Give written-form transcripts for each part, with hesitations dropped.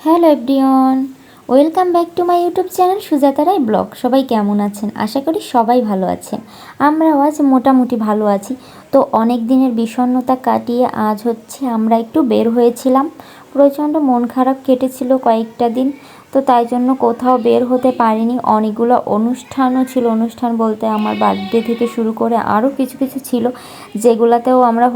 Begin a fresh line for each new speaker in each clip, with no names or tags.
Hello everyone, welcome back to my YouTube channel Sujata Roy blog. সবাই কেমন আছেন? আশা করি সবাই ভালো আছেন। আমরাও আজ মোটামুটি ভালো আছি। তো অনেক দিনের বিষণ্ণতা কাটিয়ে আজ আমরা একটু বের হয়েছিলাম। প্রচণ্ড মন খারাপ কেটেছিল কয়েকটা দিন, তো তাই জন্য কোথাও বের হতে পারিনি। অনেকগুলো অনুষ্ঠানও ছিল, অনুষ্ঠান বলতে আমার বার্থডে থেকে শুরু করে আরও কিছু কিছু ছিল, যেগুলোতেও আমরা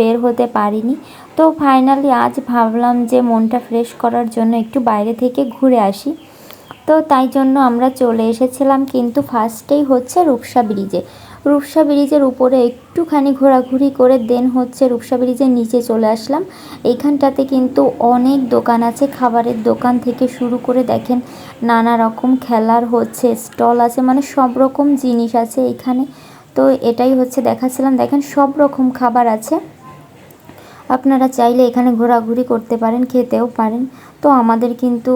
বের হতে পারিনি। তো ফাইনালি আজ ভাবলাম যে মনটা ফ্রেশ করার জন্য একটু বাইরে থেকে ঘুরে আসি। তো তাই জন্য আমরা চলে এসেছিলাম কিন্তু ফার্স্টেই রূপসা ব্রিজের উপরে একটুখানি ঘোরাঘুরি করে দেন রূপসা ব্রিজের নিচে চলে আসলাম। এইখানটাতে কিন্তু অনেক দোকান আছে, খাবারের দোকান থেকে শুরু করে দেখেন নানা রকম খেলার স্টল আছে, মানে সব রকম জিনিস আছে এখানে। তো এটাই দেখাচ্ছিলাম, দেখেন সব রকম খাবার আছে। আপনারা চাইলে এখানে ঘোরাঘুরি করতে পারেন, খেতেও পারেন। তো আমাদের কিন্তু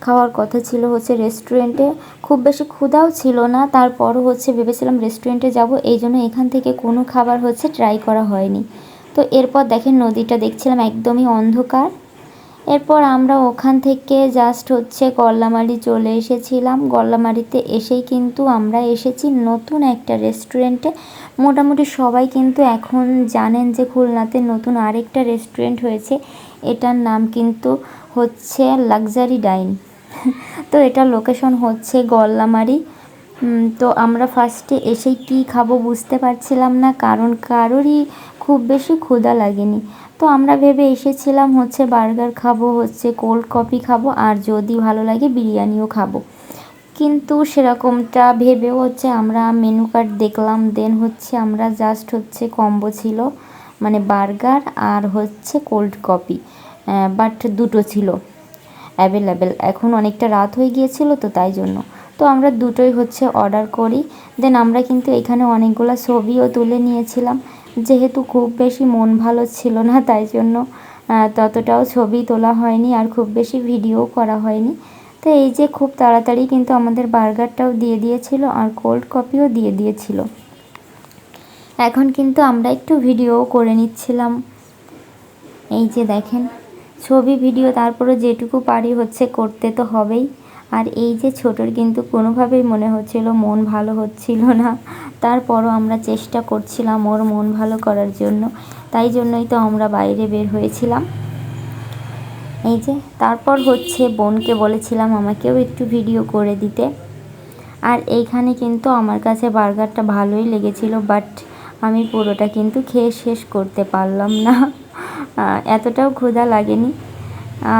খাওয়ার কথা ছিল রেস্টুরেন্টে। খুব বেশি ক্ষুধাও ছিল না, তারপরও ভেবেছিলাম রেস্টুরেন্টে যাব, এই জন্য এখান থেকে কোনো খাবার ট্রাই করা হয়নি। তো এরপর দেখেন নদীটা দেখছিলাম একদমই অন্ধকার। এরপর আমরা ওখান থেকে জাস্ট গল্লামারি চলে এসেছিলাম। গল্লামারিতে এসেই কিন্তু আমরা এসেছি নতুন একটা রেস্টুরেন্টে। মোটামুটি সবাই কিন্তু এখন জানেন যে খুলনাতে নতুন আরেকটা রেস্টুরেন্ট হয়েছে, এটার নাম কিন্তু লাক্সারি ডাইন। তো এটার লোকেশন গল্লামারি। তো আমরা ফার্স্টে এসেই কী খাবো বুঝতে পারছিলাম না, কারণ কারোরই খুব বেশি ক্ষুধা লাগেনি। তো আমরা ভেবে এসেছিলাম বার্গার খাবো, কোল্ড কফি খাবো, আর যদি ভালো লাগে বিরিয়ানিও খাবো। কিন্তু সেরকমটা ভেবেও আমরা মেনু কার্ড দেখলাম, দেন আমরা জাস্ট কম্বো ছিল, মানে বার্গার আর কোল্ড কফি, বাট দুটো ছিল অ্যাভেলেবেল। এখন অনেকটা রাত হয়ে গিয়েছিল, তো তাই জন্য তো আমরা দুটোই অর্ডার করি। দেন আমরা কিন্তু এখানে অনেকগুলো ছবিও তুলে নিয়েছিলাম, যেহেতু খুব বেশি মন ভালো ছিল না, তাই জন্য ততটাও ছবি তোলা হয়নি আর খুব বেশি ভিডিও করা হয়নি। তো এই যে খুব তাড়াতাড়ি কিন্তু আমাদের বার্গারটাও দিয়ে দিয়েছিল আর কোল্ড কফিও দিয়ে দিয়েছিল। এখন কিন্তু আমরা একটু ভিডিও করে নিচ্ছিলাম, এই যে দেখেন ছবি ভিডিও, তারপরে যেটুকু পারি করতে তো হবেই। আর এই যে ছোটোর কিন্তু কোনোভাবেই মনে মন ভালো হচ্ছিল না, তারপরও আমরা চেষ্টা করছিলাম ওর মন ভালো করার জন্য, তাই জন্যই তো আমরা বাইরে বের হয়েছিলাম। এই যে তারপর বোনকে বলেছিলাম আমাকেও একটু ভিডিও করে দিতে। আর এইখানে কিন্তু আমার কাছে বার্গারটা ভালোই লেগেছিল, বাট আমি পুরোটা কিন্তু খেয়ে শেষ করতে পারলাম না, এতটাও ক্ষুধা লাগেনি।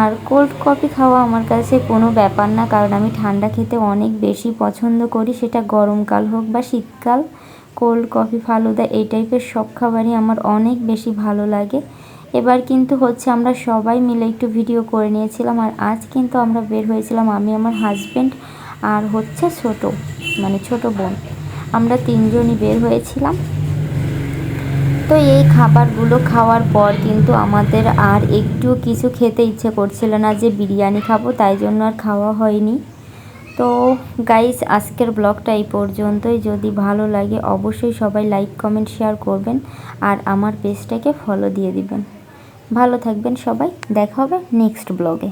আর কোল্ড কফি খাওয়া আমার কাছে কোনো ব্যাপার না, কারণ আমি ঠান্ডা খেতে অনেক বেশি পছন্দ করি, সেটা গরমকাল হোক বা শীতকাল। কোল্ড কফি, ফালুদা এই টাইপের সব খাবারই আমার অনেক বেশি ভালো লাগে। এবার কিন্তু আমরা সবাই মিলে একটু ভিডিও করে নিয়েছিলাম। আর আজ কিন্তু আমরা বের হয়েছিলাম, আমি, আমার হাজব্যান্ড আর ছোটো বোন, আমরা তিনজনই বের হয়েছিলাম। তো এই খাবারগুলো খাওয়ার পর কিন্তু আমাদের আর একটু কিছু খেতে ইচ্ছে করছিল না, যে বিরিয়ানি খাবো, তাই জন্য আর খাওয়া হয়নি। তো গাইস, আজকের ব্লগটা এই পর্যন্তই। যদি ভালো লাগে অবশ্যই সবাই লাইক, কমেন্ট, শেয়ার করবেন আর আমার পেজটাকে ফলো দিয়ে দিবেন। ভালো থাকবেন সবাই, দেখা হবে নেক্সট ব্লগে।